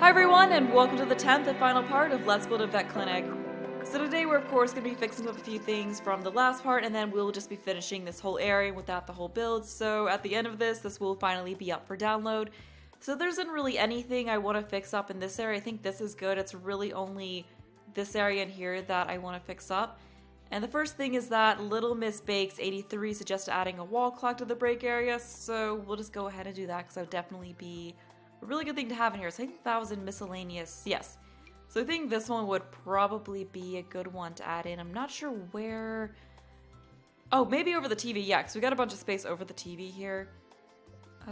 Hi everyone, and welcome to the 10th and final part of Let's Build a Vet Clinic. So today we're of course going to be fixing up a few things from the last part, and then we'll just be finishing this whole area without the whole build. So at the end of this will finally be up for download. So there isn't really anything I want to fix up in this area. I think this is good. It's really only this area in here that I want to fix up. And the first thing is that Little Miss Bakes 83 suggested adding a wall clock to the break area, so we'll just go ahead and do that because that would definitely be a really good thing to have in here. So I think that was in miscellaneous, yes. So I think this one would probably be a good one to add in. I'm not sure where... Oh, maybe over the TV, yeah, because we got a bunch of space over the TV here.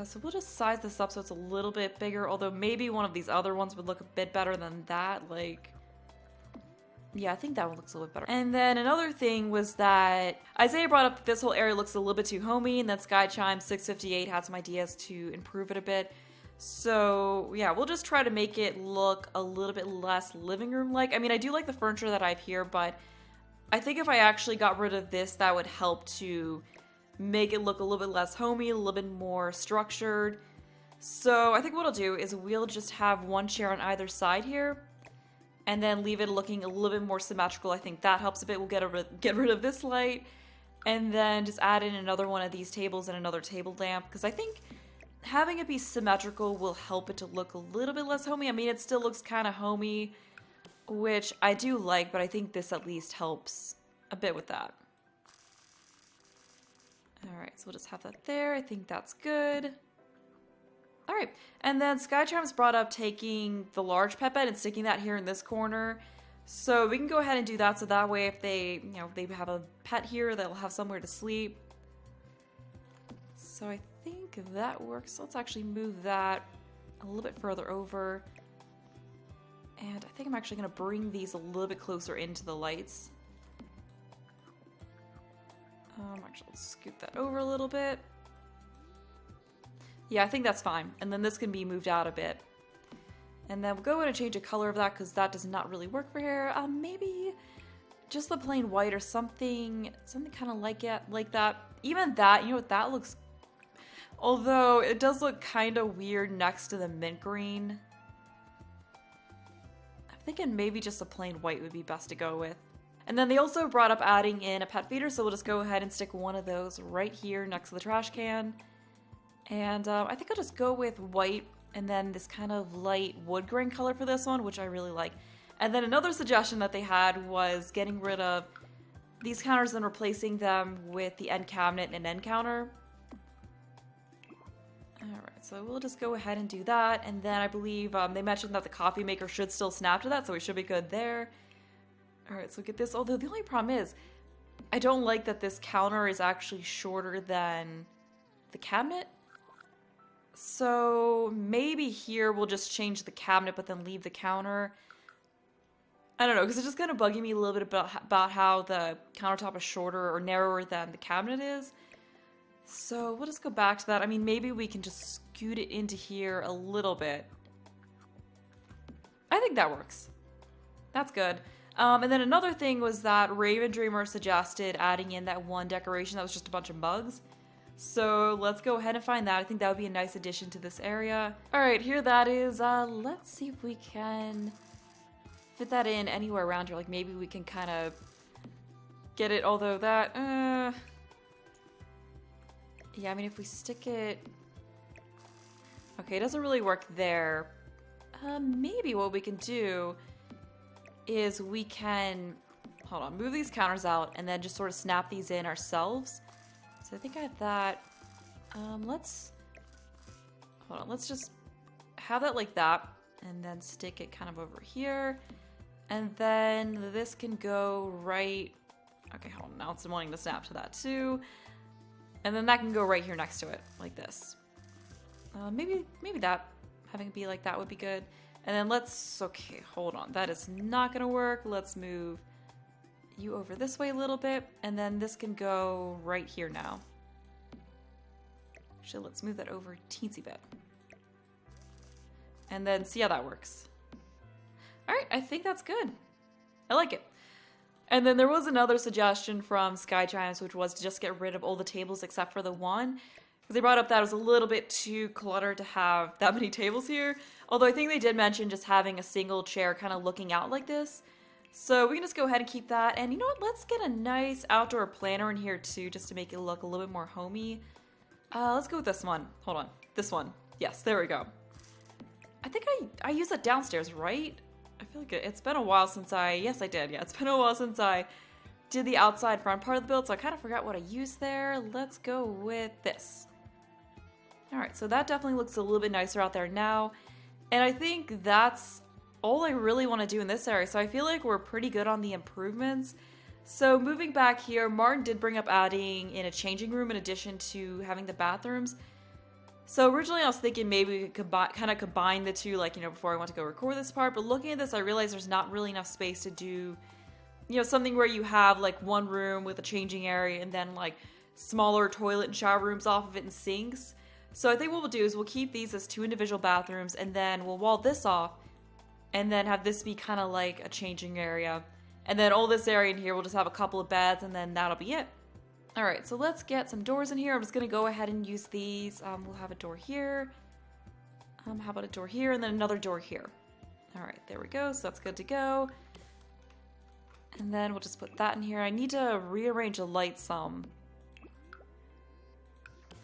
So we'll just size this up so it's a little bit bigger, although maybe one of these other ones would look a bit better than that, like... Yeah, I think that one looks a little bit better. And then another thing was that Isaiah brought up that this whole area looks a little bit too homey, and that Sky Chime 658 had some ideas to improve it a bit. So yeah, we'll just try to make it look a little bit less living room-like. I mean, I do like the furniture that I have here, but I think if I actually got rid of this, that would help to make it look a little bit less homey, a little bit more structured. So I think what I'll do is we'll just have one chair on either side here, and then leave it looking a little bit more symmetrical. I think that helps a bit. We'll get rid of this light, and then just add in another one of these tables and another table lamp, because I think having it be symmetrical will help it to look a little bit less homey. I mean, it still looks kind of homey, which I do like, but I think this at least helps a bit with that. Alright, so we'll just have that there. I think that's good. Alright, and then Sky Chimes brought up taking the large pet bed and sticking that here in this corner. So we can go ahead and do that, so that way if they, you know, they have a pet here, they'll have somewhere to sleep. So I think that works. Let's actually move that a little bit further over. And I think I'm actually going to bring these a little bit closer into the lights. Actually, let's scoot that over a little bit. Yeah, I think that's fine. And then this can be moved out a bit. And then we'll go in and change the color of that because that does not really work for here. Maybe just the plain white or something kind of like that. Even that, you know what, that looks... Although it does look kind of weird next to the mint green. I'm thinking maybe just a plain white would be best to go with. And then they also brought up adding in a pet feeder, so we'll just go ahead and stick one of those right here next to the trash can. And I think I'll just go with white and then this kind of light wood grain color for this one, which I really like. And then another suggestion that they had was getting rid of these counters and replacing them with the end cabinet and end counter. Alright, so we'll just go ahead and do that. And then I believe they mentioned that the coffee maker should still snap to that, so we should be good there. Alright, so get this. Although the only problem is, I don't like that this counter is actually shorter than the cabinet. So maybe here we'll just change the cabinet but then leave the counter. I don't know, because it's just kind of bugging me a little bit about how the countertop is shorter or narrower than the cabinet is. So we'll just go back to that. I mean, maybe we can just scoot it into here a little bit. I think that works. That's good. And then another thing was that Raven Dreamer suggested adding in that one decoration that was just a bunch of mugs. So let's go ahead and find that. I think that would be a nice addition to this area. Alright, here that is. Let's see if we can fit that in anywhere around here. Like maybe we can kind of get it, although that... Yeah, I mean if we stick it... Okay, it doesn't really work there. Maybe what we can do is we can... Hold on, move these counters out and then just sort of snap these in ourselves. So I think I have that. Let's just have that like that and then stick it kind of over here. And then this can go right... Okay, hold on, now it's wanting to snap to that too. And then that can go right here next to it, like this. Maybe that, having it be like that would be good. And then let's, okay, hold on, that is not gonna work. Let's move you over this way a little bit, and then this can go right here now. Actually, let's move that over a teensy bit. And then see how that works. Alright, I think that's good. I like it. And then there was another suggestion from Sky Chimes, which was to just get rid of all the tables except for the one. Because they brought up that it was a little bit too cluttered to have that many tables here. Although I think they did mention just having a single chair kind of looking out like this. So we can just go ahead and keep that. And you know what? Let's get a nice outdoor planter in here too, just to make it look a little bit more homey. Let's go with this one. Hold on. This one. Yes, there we go. I think I used that downstairs, right? I feel like it's been a while since yes, I did. Yeah, it's been a while since I did the outside front part of the build, so I kind of forgot what I used there. Let's go with this. All right, so that definitely looks a little bit nicer out there now. And I think that's all I really want to do in this area. So I feel like we're pretty good on the improvements. So moving back here, Martin did bring up adding in a changing room in addition to having the bathrooms. So originally I was thinking maybe we could kind of combine the two, like, you know, before I went to go record this part. But looking at this, I realized there's not really enough space to do, you know, something where you have like one room with a changing area and then like smaller toilet and shower rooms off of it and sinks. So I think what we'll do is we'll keep these as two individual bathrooms and then we'll wall this off and then have this be kind of like a changing area. And then all this area in here, we'll just have a couple of beds and then that'll be it. All right, so let's get some doors in here. I'm just gonna go ahead and use these. We'll have a door here. How about a door here and then another door here? All right, there we go. So that's good to go. And then we'll just put that in here. I need to rearrange the lights some,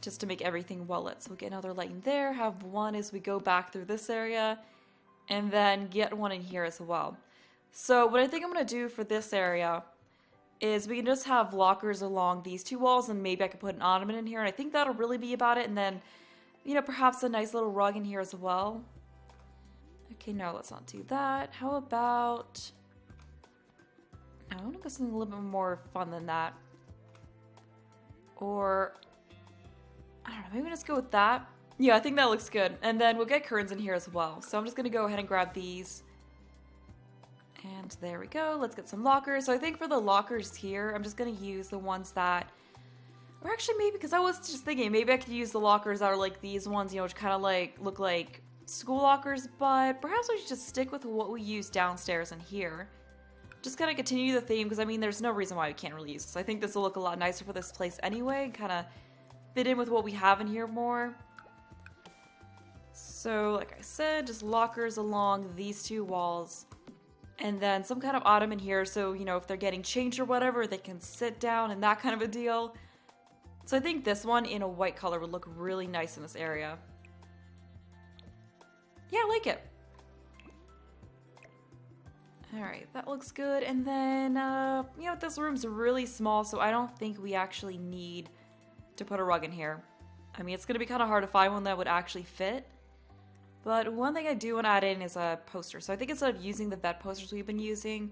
just to make everything well lit. So we'll get another light in there, have one as we go back through this area, and then get one in here as well. So what I think I'm gonna do for this area is we can just have lockers along these two walls and maybe I could put an ottoman in here and I think that'll really be about it. And then, you know, perhaps a nice little rug in here as well. Okay, no, let's not do that. How about... No, I want to go something a little bit more fun than that. Or... I don't know, maybe just go with that. Yeah, I think that looks good. And then we'll get curtains in here as well. So I'm just going to go ahead and grab these. And there we go. Let's get some lockers. So I think for the lockers here, I'm just going to use the ones that... Or actually maybe, because I was just thinking, maybe I could use the lockers that are like these ones, you know, which kind of like look like school lockers. But perhaps we should just stick with what we use downstairs and here. Just kind of continue the theme, because I mean, there's no reason why we can't really use this. I think this will look a lot nicer for this place anyway. Kind of fit in with what we have in here more. So, like I said, just lockers along these two walls. And then some kind of ottoman here, so, you know, if they're getting changed or whatever, they can sit down and that kind of a deal. So I think this one in a white color would look really nice in this area. Yeah, I like it. Alright, that looks good. And then, you know, this room's really small, so I don't think we actually need to put a rug in here. I mean, it's going to be kind of hard to find one that would actually fit. But one thing I do want to add in is a poster. So I think instead of using the vet posters we've been using,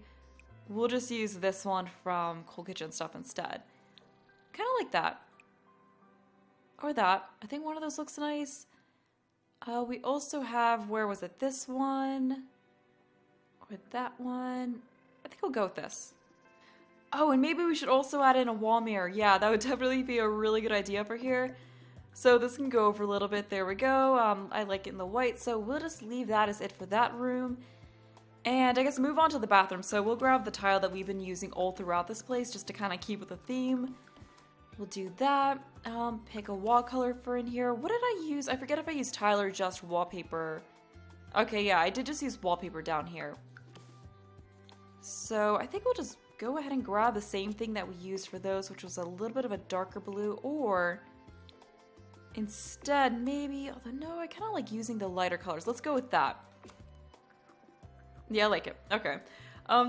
we'll just use this one from Cool Kitchen Stuff instead. Kind of like that. Or that. I think one of those looks nice. We also have, where was it? This one. Or that one. I think we'll go with this. Oh, and maybe we should also add in a wall mirror. Yeah, that would definitely be a really good idea for here. So this can go over a little bit. There we go. I like it in the white, so we'll just leave that as it for that room. And I guess move on to the bathroom. So we'll grab the tile that we've been using all throughout this place just to kind of keep with the theme. We'll do that. Pick a wall color for in here. What did I use? I forget if I used tile or just wallpaper. Okay, yeah, I did just use wallpaper down here. So I think we'll just go ahead and grab the same thing that we used for those, which was a little bit of a darker blue, or... instead, maybe, although no, I kind of like using the lighter colors. Let's go with that. Yeah, I like it. Okay.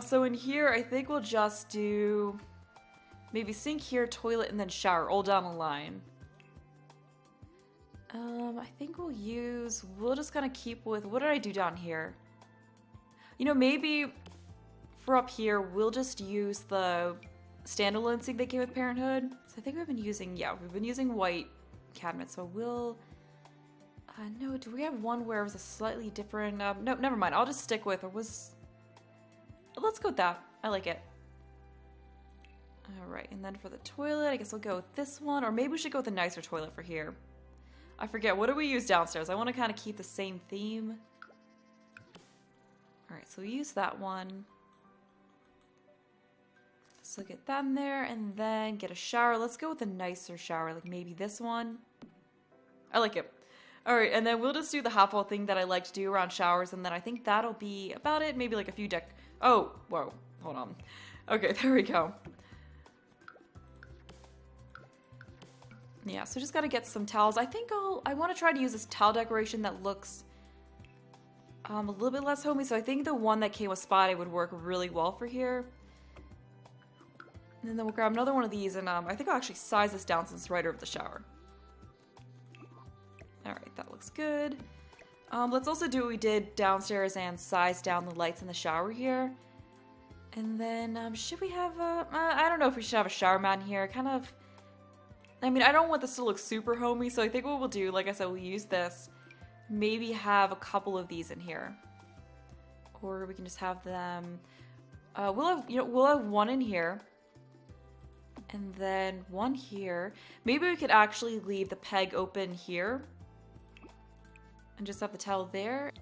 So in here, I think we'll just do maybe sink here, toilet, and then shower, all down the line. I think we'll just kind of keep with, what did I do down here? You know, maybe for up here, we'll just use the standalone sink that came with Parenthood. So I think we've been using white cabinet, so we'll no, do we have one where it was a slightly different no, never mind, I'll just stick with, let's go with that. I like it. Alright, and then for the toilet, I guess we'll go with this one, or maybe we should go with a nicer toilet for here. I forget, what do we use downstairs? I want to kind of keep the same theme. Alright, so we use that one. So get that in there, and then get a shower. Let's go with a nicer shower, like maybe this one. I like it. Alright, and then we'll just do the half wall thing that I like to do around showers, and then I think that'll be about it. Maybe like a few oh, whoa, hold on. Okay, there we go. Yeah, so just gotta get some towels. I think I want to try to use this towel decoration that looks a little bit less homey, so I think the one that came with Spotty would work really well for here. And then we'll grab another one of these, and I think I'll actually size this down since it's right over the shower. Alright, that looks good. Let's also do what we did downstairs and size down the lights in the shower here. And then, should we have I don't know if we should have a shower mat in here. Kind of, I mean, I don't want this to look super homey, so I think what we'll do, like I said, we'll use this. Maybe have a couple of these in here. Or we can just have them, we'll have one in here. And then one here. Maybe we could actually leave the peg open here. And just have the towel there.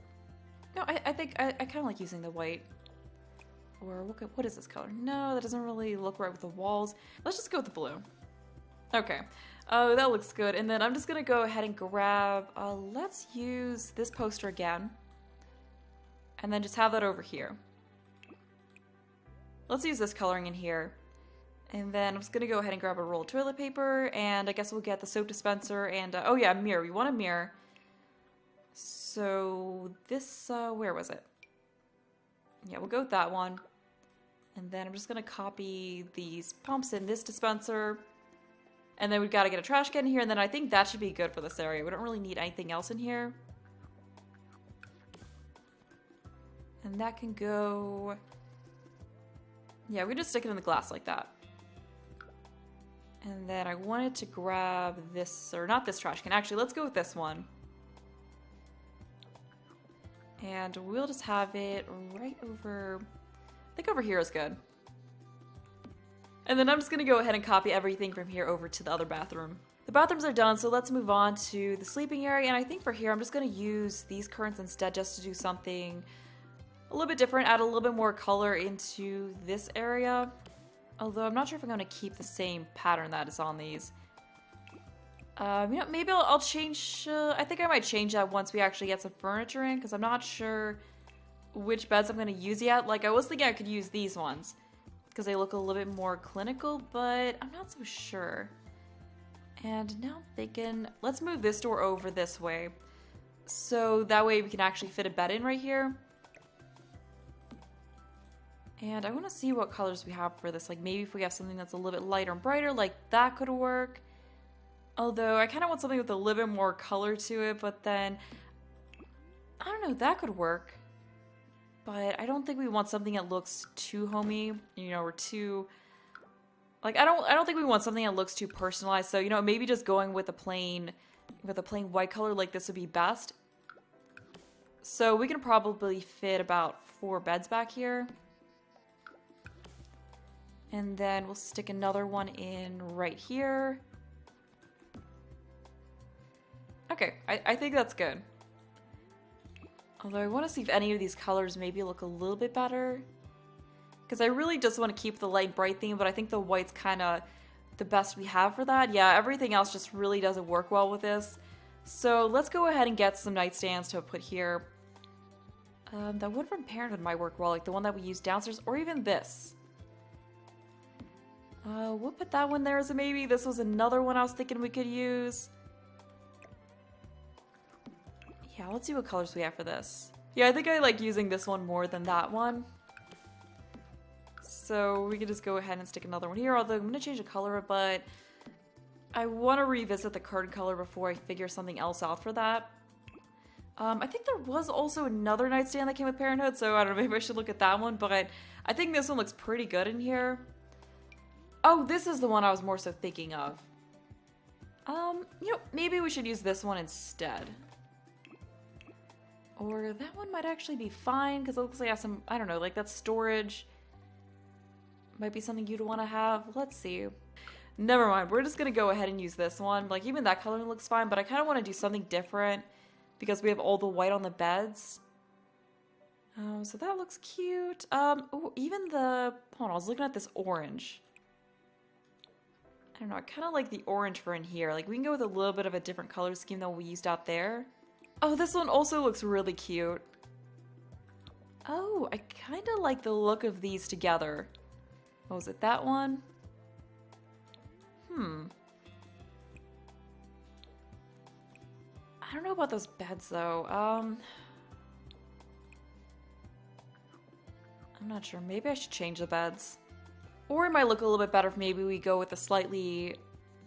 No, I think I kind of like using the white. Or what is this color? No, that doesn't really look right with the walls. Let's just go with the blue. Okay. Oh, that looks good. And then I'm just going to go ahead and grab, let's use this poster again. And then just have that over here. Let's use this coloring in here. And then I'm just going to go ahead and grab a roll of toilet paper. And I guess we'll get the soap dispenser and, oh yeah, a mirror. We want a mirror. So this, where was it? Yeah, we'll go with that one. And then I'm just going to copy these pumps in this dispenser. And then we've got to get a trash can here. And then I think that should be good for this area. We don't really need anything else in here. And that can go... Yeah, we just stick it in the glass like that. And then I wanted to grab this, or not this trash can. Actually, let's go with this one. And we'll just have it right over, I think over here is good. And then I'm just going to go ahead and copy everything from here over to the other bathroom. The bathrooms are done, so let's move on to the sleeping area. And I think for here, I'm just going to use these curtains instead just to do something a little bit different, add a little bit more color into this area. Although I'm not sure if I'm going to keep the same pattern that is on these. Maybe I'll change, I think I might change that once we actually get some furniture in, because I'm not sure which beds I'm going to use yet. Like, I was thinking I could use these ones, because they look a little bit more clinical, but I'm not so sure. And now I'm thinking, let's move this door over this way, so that way we can actually fit a bed in right here. And I want to see what colors we have for this. Like, maybe if we have something that's a little bit lighter and brighter, like that could work. Although, I kind of want something with a little bit more color to it, but then, I don't know, that could work. But I don't think we want something that looks too homey, you know, or too, like, I don't think we want something that looks too personalized. So, you know, maybe just going with a plain white color like this would be best. So we can probably fit about 4 beds back here. And then we'll stick another one in right here. Okay, I think that's good. Although I want to see if any of these colors maybe look a little bit better. Because I really just want to keep the light bright theme, but I think the white's kind of the best we have for that. Yeah, everything else just really doesn't work well with this. So let's go ahead and get some nightstands to put here. That one from Parenthood might work well, like the one that we use downstairs, or even this. We'll put that one there as a maybe. This was another one I was thinking we could use. Yeah, let's see what colors we have for this. Yeah, I think I like using this one more than that one. So we could just go ahead and stick another one here, although I'm going to change the color, but I want to revisit the curtain color before I figure something else out for that. I think there was also another nightstand that came with Parenthood, so I don't know, maybe I should look at that one, but I think this one looks pretty good in here. Oh, this is the one I was more so thinking of. You know, maybe we should use this one instead. Or that one might actually be fine, because it looks like I have some, I don't know, like that storage might be something you'd want to have. Let's see. Never mind, we're just going to go ahead and use this one. Like, even that coloring looks fine, but I kind of want to do something different because we have all the white on the beds. So that looks cute. Oh, even the, hold on, I was looking at this orange. I don't know, I kind of like the orange for in here. Like, we can go with a little bit of a different color scheme than we used out there. Oh, this one also looks really cute. Oh, I kind of like the look of these together. What was it, that one? I don't know about those beds, though. I'm not sure. Maybe I should change the beds. Or it might look a little bit better if maybe we go with a slightly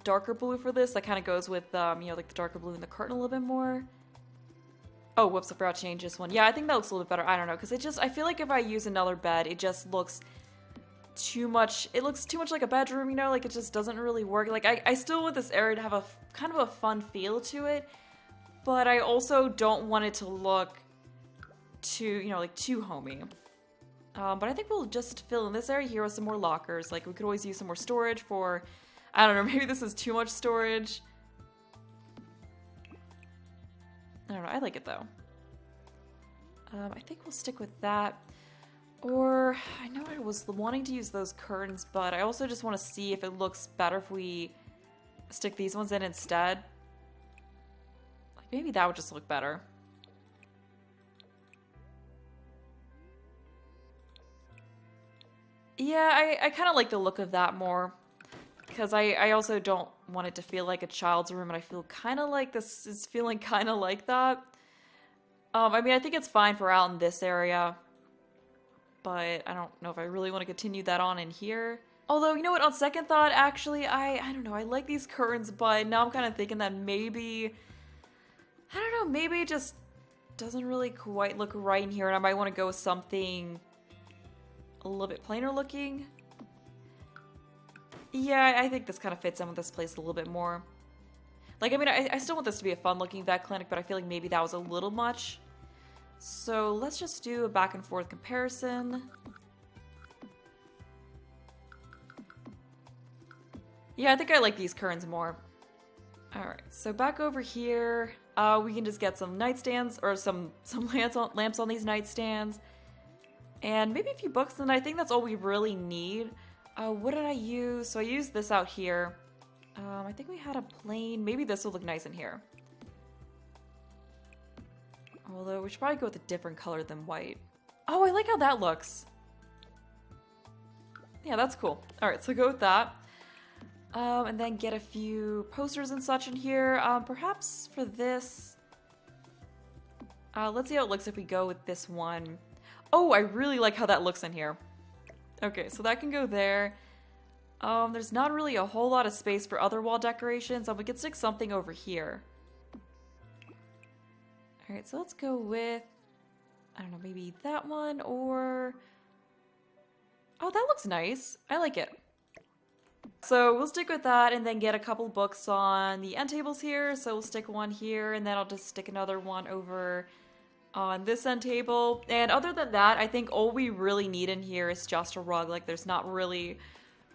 darker blue for this. That kind of goes with, you know, like the darker blue in the curtain a little bit more. Oh, whoops, I forgot to change this one. Yeah, I think that looks a little bit better. I don't know, because it just, I feel like if I use another bed, it just looks too much, it looks too much like a bedroom, you know, like it just doesn't really work. Like, I still want this area to have a kind of a fun feel to it, but I also don't want it to look too, you know, like too homey. But I think we'll just fill in this area here with some more lockers. Like, we could always use some more storage for, I don't know, maybe this is too much storage. I don't know, I like it though. I think we'll stick with that. Or, I know I was wanting to use those curtains, but I also just want to see if it looks better if we stick these ones in instead. Like, maybe that would just look better. Yeah, I kind of like the look of that more. Because I also don't want it to feel like a child's room, and I feel kind of like this is feeling kind of like that. I mean, I think it's fine for out in this area. But I don't know if I really want to continue that on in here. Although, you know what, on second thought, actually, I don't know, I like these curtains, but now I'm kind of thinking that maybe, I don't know, maybe it just doesn't really quite look right in here, and I might want to go with something a little bit plainer looking. Yeah, I think this kind of fits in with this place a little bit more. Like, I mean, I still want this to be a fun-looking vet clinic, but I feel like maybe that was a little much. So let's just do a back and forth comparison. Yeah, I think I like these curtains more. Alright, so back over here, we can just get some nightstands, or some lamps on these nightstands. And maybe a few books, and I think that's all we really need. What did I use? So I used this out here. I think we had a plain, maybe this will look nice in here. Although we should probably go with a different color than white. Oh, I like how that looks. Yeah, that's cool. Alright, so go with that. And then get a few posters and such in here. Perhaps for this, let's see how it looks if we go with this one. Oh, I really like how that looks in here. Okay, so that can go there. There's not really a whole lot of space for other wall decorations, so we could stick something over here. Alright, so let's go with, I don't know, maybe that one, or... Oh, that looks nice. I like it. So we'll stick with that and then get a couple books on the end tables here. So we'll stick one here, and then I'll just stick another one over on this end table. And other than that, I think all we really need in here is just a rug. Like, there's not really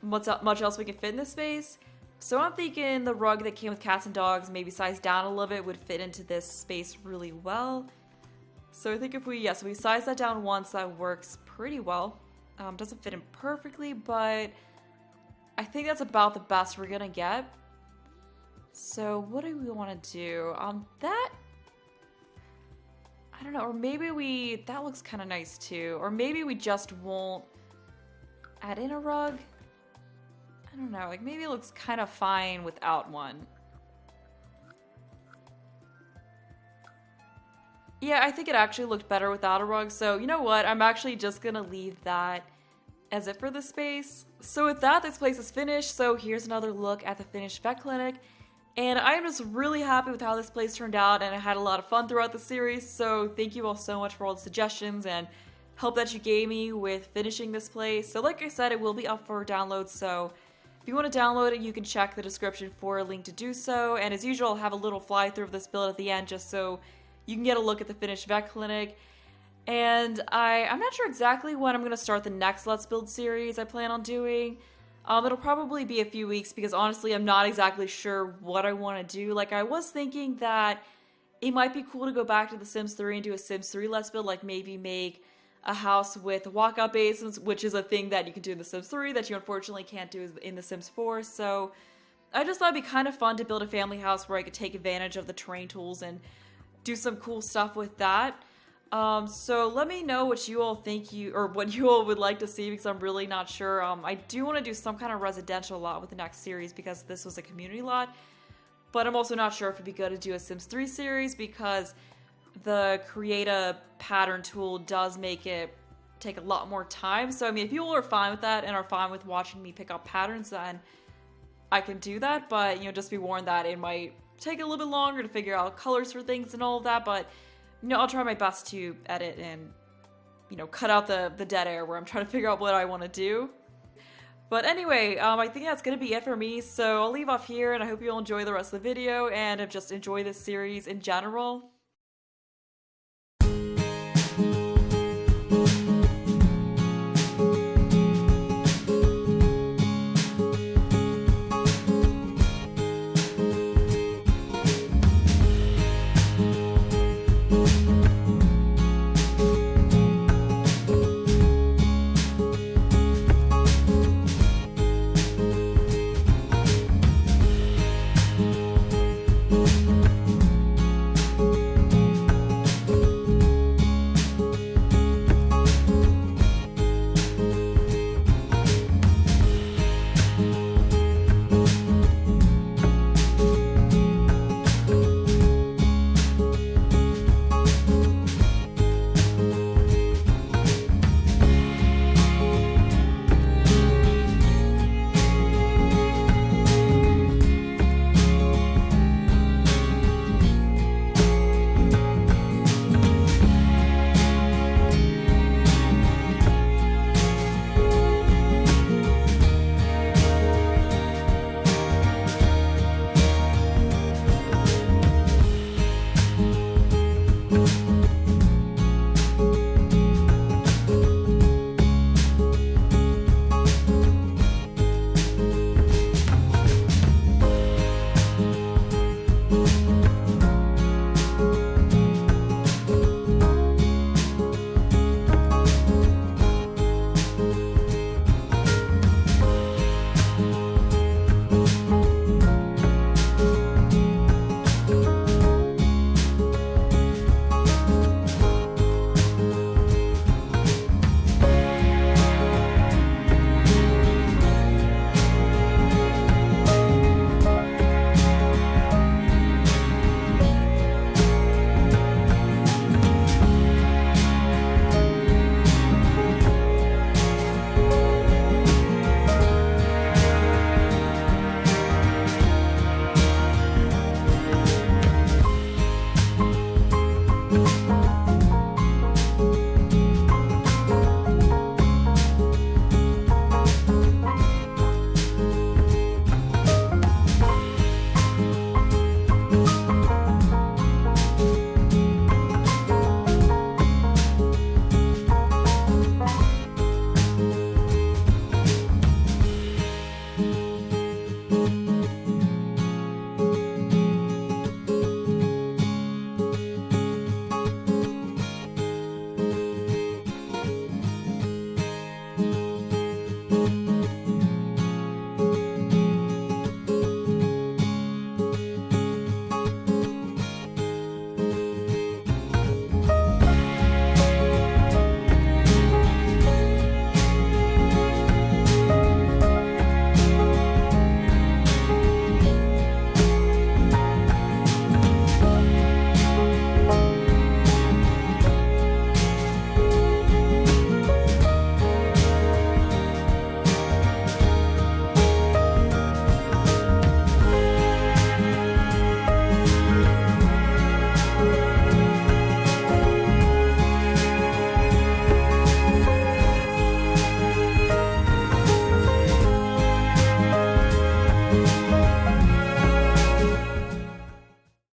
much else we can fit in this space. So I'm thinking the rug that came with cats and dogs, maybe sized down a little bit, would fit into this space really well. So I think if we, yes, we size that down once, that works pretty well. Doesn't fit in perfectly, but I think that's about the best we're gonna get. So what do we want to do? That, I don't know, or maybe that looks kind of nice too. Or maybe we just won't add in a rug. I don't know, like maybe it looks kind of fine without one. Yeah, I think it actually looked better without a rug, so you know what? I'm actually just gonna leave that as it for the space. So with that, this place is finished, so here's another look at the finished vet clinic. And I'm just really happy with how this place turned out, and I had a lot of fun throughout the series, so thank you all so much for all the suggestions and help that you gave me with finishing this place. So like I said, it will be up for download, so if you want to download it, you can check the description for a link to do so. And as usual, I'll have a little fly through of this build at the end just so you can get a look at the finished vet clinic. And I'm not sure exactly when I'm going to start the next Let's Build series I plan on doing. It'll probably be a few weeks because honestly, I'm not exactly sure what I want to do. Like, I was thinking that it might be cool to go back to The Sims 3 and do a Sims 3 Let's Build, like maybe make a house with walkout basements, which is a thing that you can do in The Sims 3 that you unfortunately can't do in The Sims 4. So I just thought it'd be kind of fun to build a family house where I could take advantage of the terrain tools and do some cool stuff with that. So let me know what you all think what you all would like to see, because I'm really not sure. I do want to do some kind of residential lot with the next series because this was a community lot, but I'm also not sure if it'd be good to do a Sims 3 series because the create a pattern tool does make it take a lot more time. So I mean, if you all are fine with that and are fine with watching me pick up patterns, then I can do that, but you know, just be warned that it might take a little bit longer to figure out colors for things and all of that, but you know, I'll try my best to edit and, you know, cut out the dead air where I'm trying to figure out what I want to do. But anyway, I think that's going to be it for me, so I'll leave off here, and I hope you all enjoy the rest of the video and have just enjoyed this series in general.